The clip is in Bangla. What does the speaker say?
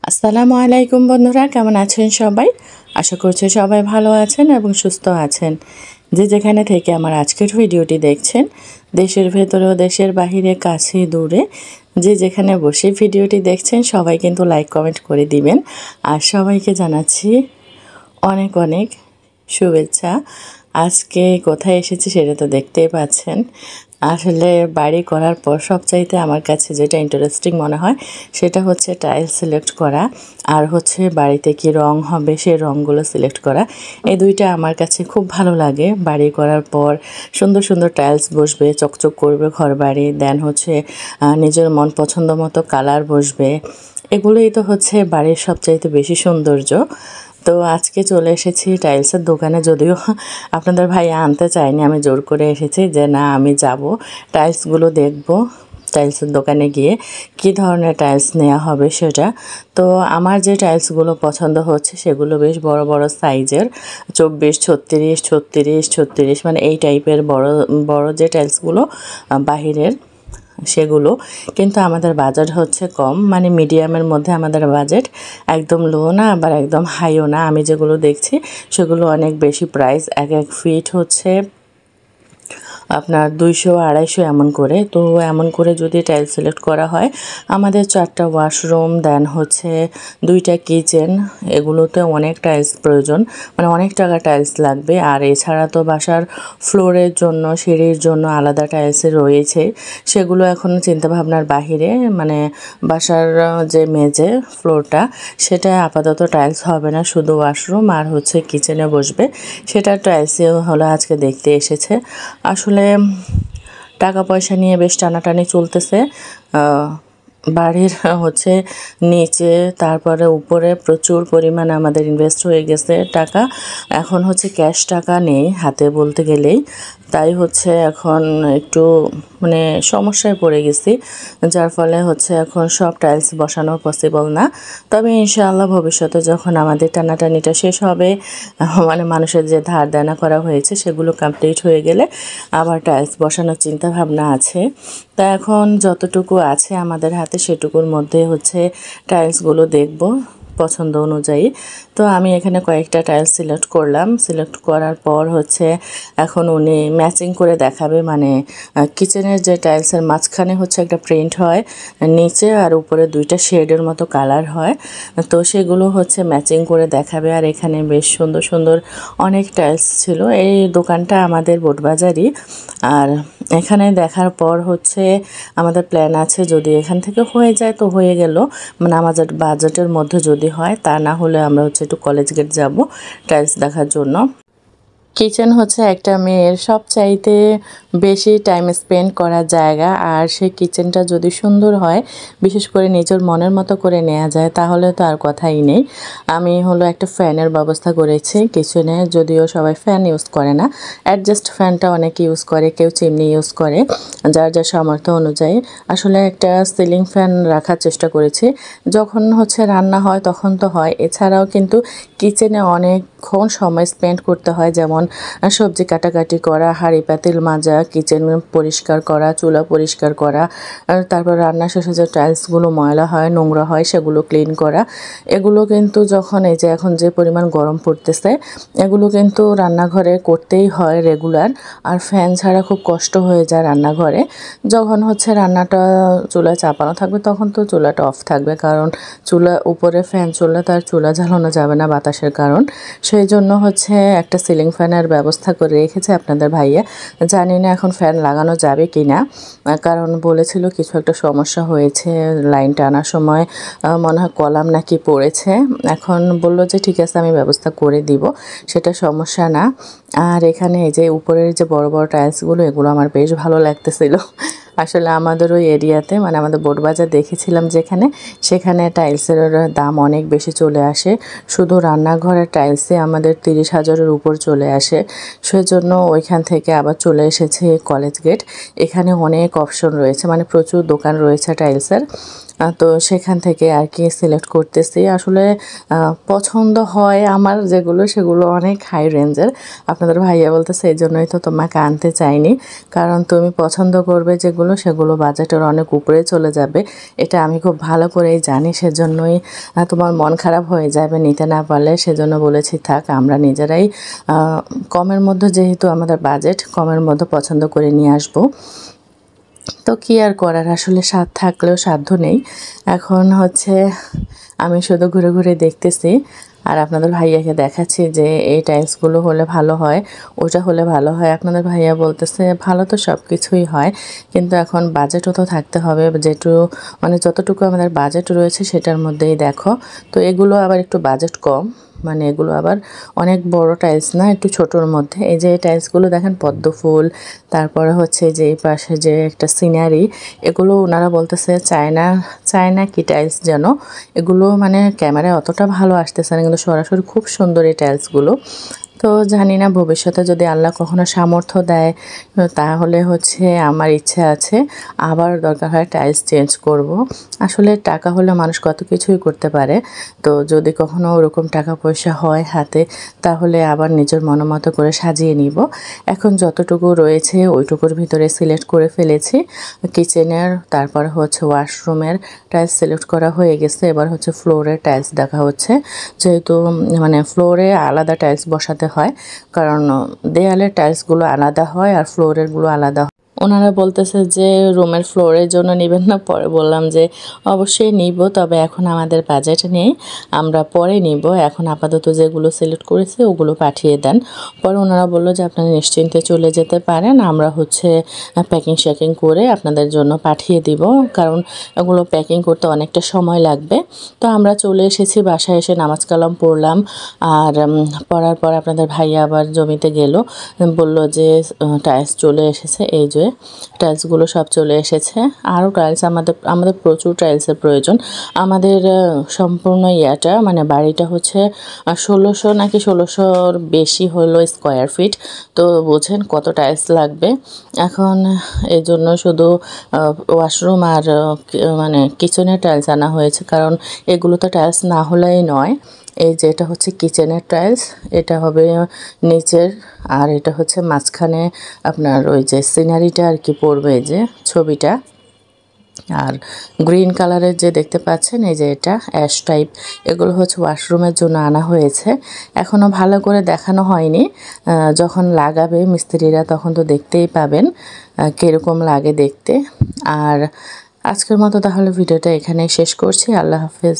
আসসালামু আলাইকুম বন্ধুরা, কেমন আছেন সবাই? আশা করছি সবাই ভালো আছেন এবং সুস্থ আছেন। যে যেখানে থেকে আমার আজকের ভিডিওটি দেখছেন, দেশের ভেতরে ও দেশের বাহিরে, কাছে দূরে, যে যেখানে বসে ভিডিওটি দেখছেন সবাই কিন্তু লাইক কমেন্ট করে দিবেন। আর সবাইকে জানাচ্ছি অনেক অনেক শুভেচ্ছা। আজকে কোথায় এসেছি সেটা তো দেখতেই পাচ্ছেন। আসলে বাড়ি করার পর সবচাইতে আমার কাছে যেটা ইন্টারেস্টিং মনে হয় সেটা হচ্ছে টাইলস সিলেক্ট করা, আর হচ্ছে বাড়িতে কি রং হবে সেই রঙগুলো সিলেক্ট করা। এই দুইটা আমার কাছে খুব ভালো লাগে। বাড়ি করার পর সুন্দর সুন্দর টাইলস বসবে, চকচক করবে ঘর বাড়ি, দেন হচ্ছে নিজের মন পছন্দ মতো কালার বসবে। এগুলোই তো হচ্ছে বাড়ির সবচাইতে বেশি সৌন্দর্য। তো আজকে চলে এসেছি টাইলসের দোকানে, যদিও আপনাদের ভাইয়া আনতে চায়নি, আমি জোর করে এসেছি যে না আমি যাব, টাইলসগুলো দেখব, টাইলসের দোকানে গিয়ে কী ধরনের টাইলস নেওয়া হবে সেটা। তো আমার যে টাইলসগুলো পছন্দ হচ্ছে সেগুলো বেশ বড় বড় সাইজের, 24, 36, 36, 36, মানে এই টাইপের বড় বড় যে টাইলসগুলো বাহিরের সেগুলো। কিন্তু আমাদের বাজেট হচ্ছে কম, মানে মিডিয়ামের মধ্যে আমাদের বাজেট, একদম লো না আবার একদম হাইও না। আমি যেগুলো দেখছি সেগুলো অনেক বেশি প্রাইস, এক এক ফিট হচ্ছে আপনার 200, 250 এমন করে। তো এমন করে যদি টাইলস সিলেক্ট করা হয়, আমাদের 4টা ওয়াশরুম, দেন হচ্ছে 2টা কিচেন, এগুলোতে অনেক টাইলস প্রয়োজন, মানে অনেক টাকা টাইলস লাগবে। আর এছাড়া তো বাসার ফ্লোরের জন্য, সিঁড়ির জন্য আলাদা টাইলস রয়েছে, সেগুলো এখনও চিন্তাভাবনার বাহিরে। মানে বাসার যে মেঝে ফ্লোরটা সেটা আপাতত টাইলস হবে না, শুধু ওয়াশরুম আর হচ্ছে কিচেনে বসবে, সেটা টাইলসে হলো আজকে দেখতে এসেছে। আসলে টাকা পয়সা নিয়ে বেশ টানাটানি চলতেছে। বাড়ির হচ্ছে নিচে তারপরে উপরে প্রচুর পরিমাণে আমাদের ইনভেস্ট হয়ে গেছে টাকা। এখন হচ্ছে ক্যাশ টাকা নেই হাতে বলতে গেলেই, তাই হচ্ছে এখন একটু মানে সমস্যায় পড়ে গেছি, যার ফলে হচ্ছে এখন সব টাইলস বসানো পসিবল না। তবে ইনশাআল্লাহ ভবিষ্যতে যখন আমাদের টানাটানিটা শেষ হবে, মানে মানুষের যে ধার দেনা করা হয়েছে সেগুলো কমপ্লিট হয়ে গেলে আবার টাইলস বসানোর চিন্তা ভাবনা আছে। তা এখন যতটুকু আছে আমাদের হাতে সেটুকুর মধ্যে হচ্ছে টাইলসগুলো দেখব পছন্দ অনুযায়ী। তো আমি এখানে কয়েকটা টাইলস সিলেক্ট করলাম, সিলেক্ট করার পর হচ্ছে এখন উনি ম্যাচিং করে দেখাবে। মানে কিচেনের যে টাইলসের মাঝখানে হচ্ছে একটা প্রিন্ট হয়, নিচে আর উপরে 2টা শেডের মতো কালার হয়, তো সেগুলো হচ্ছে ম্যাচিং করে দেখাবে। আর এখানে বেশ সুন্দর সুন্দর অনেক টাইলস ছিল। এই দোকানটা আমাদের বোটবাজারই। আর এখানে দেখার পর হচ্ছে আমাদের প্ল্যান আছে, যদি এখান থেকে হয়ে যায় তো হয়ে গেল, মানে আমাদের বাজেটের মধ্যে যদি হয়, তা না হলে আমরা হচ্ছে একটু কলেজ গেট যাব টাইলস দেখার জন্য। কিচেন হচ্ছে একটা মেয়ের সবচাইতে বেশি টাইম স্পেন্ড করার জায়গা, আর সেই কিচেনটা যদি সুন্দর হয়, বিশেষ করে নিজের মনের মতো করে নেওয়া যায়, তাহলে তো আর কথাই নেই। আমি হলো একটা ফ্যানের ব্যবস্থা করেছি কিচেনে, যদিও সবাই ফ্যান ইউজ করে না, অ্যাডজাস্ট ফ্যানটা অনেকে ইউজ করে, কেউ চিমনি ইউজ করে, যার যার সামর্থ্য অনুযায়ী। আসলে একটা সিলিং ফ্যান রাখার চেষ্টা করেছি, যখন হচ্ছে রান্না হয় তখন তো হয়, এছাড়াও কিন্তু কিচেনে অনেকক্ষণ সময় স্পেন্ড করতে হয়, যেমন সবজি কাটাকাটি করা, হাঁড়ি পাতিল মাজা, কিচেন পরিষ্কার করা, চুলা পরিষ্কার করা, তারপর রান্না শেষে যে টাইলসগুলো ময়লা হয়, নোংরা হয়, সেগুলো ক্লিন করা। এগুলো কিন্তু যখন এই যে এখন যে পরিমাণ গরম পড়তেছে, এগুলো কিন্তু রান্নাঘরে করতেই হয় রেগুলার। আর ফ্যান ছাড়া খুব কষ্ট হয়ে যায় রান্নাঘরে। যখন হচ্ছে রান্নাটা চুলায় চাপানো থাকবে তখন তো চুলাটা অফ থাকবে, কারণ চুলা উপরে ফ্যান চললে তার চুলা জ্বালানো যাবে না বাতাসের কারণ। সেই জন্য হচ্ছে একটা সিলিং ফ্যানের ব্যবস্থা করে রেখেছে আপনাদের ভাইয়া। জানি না এখন ফ্যান লাগানো যাবে কি না, কারণ বলেছিল কিছু একটা সমস্যা হয়েছে লাইন টানার সময়, মনে হয় কলাম নাকি পড়েছে। এখন বলল যে ঠিক আছে আমি ব্যবস্থা করে দিব, সেটা সমস্যা না। আর এখানে এই যে উপরের যে বড় বড় টাইলসগুলো, এগুলো আমার বেশ ভালো লাগতেছিল। আসলে আমাদের ওই এরিয়াতে, মানে আমাদের বোটবাজার দেখেছিলাম যেখানে, সেখানে টাইলসের দাম অনেক বেশি চলে আসে। শুধু রান্নাঘরের টাইলসে আমাদের 30,000-এর উপর চলে আসে। সেজন্য ওইখান থেকে আবার চলে এসেছে কলেজ গেট। এখানে অনেক অপশন রয়েছে, মানে প্রচুর দোকান রয়েছে টাইলসের। তো সেখান থেকে আর কি সিলেক্ট করতেছি। আসলে পছন্দ হয় আমার যেগুলো সেগুলো অনেক হাই রেঞ্জের। আপনাদের ভাইয়া বলতেছে এই জন্যই তো তোমাকে আনতে চাইনি, কারণ তুমি পছন্দ করবে যেগুলো সেগুলো বাজেটের অনেক উপরে চলে যাবে, এটা আমি খুব ভালো করেই জানি। সেজন্যই তোমার মন খারাপ হয়ে যাবে নিতে না পারলে। সেজন্য বলেছি থাক, আমরা নিজেরাই কমের মধ্যে, যেহেতু আমাদের বাজেট কমের মধ্যে পছন্দ করে নিয়ে আসবো। তো কী আর করার, আসলে স্বাদ থাকলেও সাধ্য নেই। এখন হচ্ছে আমি শুধু ঘুরে ঘুরে দেখতেছি আর আপনাদের ভাইয়াকে দেখাচ্ছি যে এই টাইলসগুলো হলে ভালো হয়, ওটা হলে ভালো হয়। আপনাদের ভাইয়া বলতেছে ভালো তো সব কিছুই হয়, কিন্তু এখন বাজেটও তো থাকতে হবে, মানে যতটুকু আমাদের বাজেট রয়েছে সেটার মধ্যেই দেখো। তো এগুলো আবার একটু বাজেট কম, মানে এগুলো আবার অনেক বড় টাইলস না, একটু ছোটোর মধ্যে। এই যে টাইলসগুলো দেখেন পদ্ম ফুল, তারপরে হচ্ছে যে এই পাশে যে একটা সিনারি, এগুলো ওনারা বলতেছে চায়না কি টাইলস যেন। এগুলো মানে ক্যামেরায় অতটা ভালো আসতেছে না, কিন্তু সরাসরি খুব সুন্দর এই টাইলসগুলো। তো জানি না ভবিষ্যতে যদি আল্লাহ কখনো সামর্থ্য দেয় তাহলে হচ্ছে আমার ইচ্ছা আছে আবার দরকার হয় টাইলস চেঞ্জ করব। আসলে টাকা হলে মানুষ কত কিছুই করতে পারে। তো যদি কখনো ওরকম টাকা পয়সা হয় হাতে তাহলে আবার নিজের মনোমতো করে সাজিয়ে নিব। এখন যতটুকু রয়েছে ওইটুকুর ভিতরে সিলেক্ট করে ফেলেছি। কিচেনের, তারপর হচ্ছে ওয়াশরুমের টাইলস সিলেক্ট করা হয়ে গেছে। এবার হচ্ছে ফ্লোরের টাইলস দেখা হচ্ছে, যেহেতু মানে ফ্লোরে আলাদা টাইলস বসাতে হয়, কারণ দেয়ালের টাইলসগুলো আলাদা হয় আর ফ্লোরেরগুলো আলাদা হয়। ওনারা বলতেছে যে রুমের ফ্লোরের জন্য নেবেন না, পরে বললাম যে অবশ্যই নিব, তবে এখন আমাদের বাজেট নেই, আমরা পরে নিব, এখন আপাতত যেগুলো সিলেক্ট করেছি ওগুলো পাঠিয়ে দেন। পরে ওনারা বললো যে আপনারা নিশ্চিন্তে চলে যেতে পারেন, আমরা হচ্ছে প্যাকিং শ্যাকিং করে আপনাদের জন্য পাঠিয়ে দিব, কারণ এগুলো প্যাকিং করতে অনেকটা সময় লাগবে। তো আমরা চলে এসেছি, বাসায় এসে নামাজ কালাম পড়লাম, আর পড়ার পর আপনাদের ভাইয়া আবার জমিতে গেল, বলল যে টাইলস চলে এসেছে। এই যে টাইলসগুলো সব চলে এসেছে, আরও টাইলস আমাদের প্রচুর টাইলসের প্রয়োজন। আমাদের সম্পূর্ণ ইয়াটা মানে বাড়িটা হচ্ছে 1600 নাকি 1600 বেশি হলো স্কোয়ার ফিট, তো বোঝেন কত টাইলস লাগবে। এখন এই জন্য শুধু ওয়াশরুম আর মানে কিচেনের টাইলস আনা হয়েছে, কারণ এগুলো তো টাইলস না হলেই নয়। এই যে এটা হচ্ছে কিচেনের টাইলস, এটা হবে নিচের, আর এটা হচ্ছে মাঝখানে আপনার ওই যে সিনারিটা আর কি পড়বে, এই যে ছবিটা। আর গ্রিন কালারের যে দেখতে পাচ্ছেন এই যে এটা অ্যাশ টাইপ, এগুলো হচ্ছে ওয়াশরুমের জন্য আনা হয়েছে। এখনও ভালো করে দেখানো হয়নি, যখন লাগাবে মিস্ত্রিরা তখন তো দেখতেই পাবেন কীরকম লাগে দেখতে। আর আজকের মতো তাহলে ভিডিওটা এখানেই শেষ করছি। আল্লাহ হাফেজ।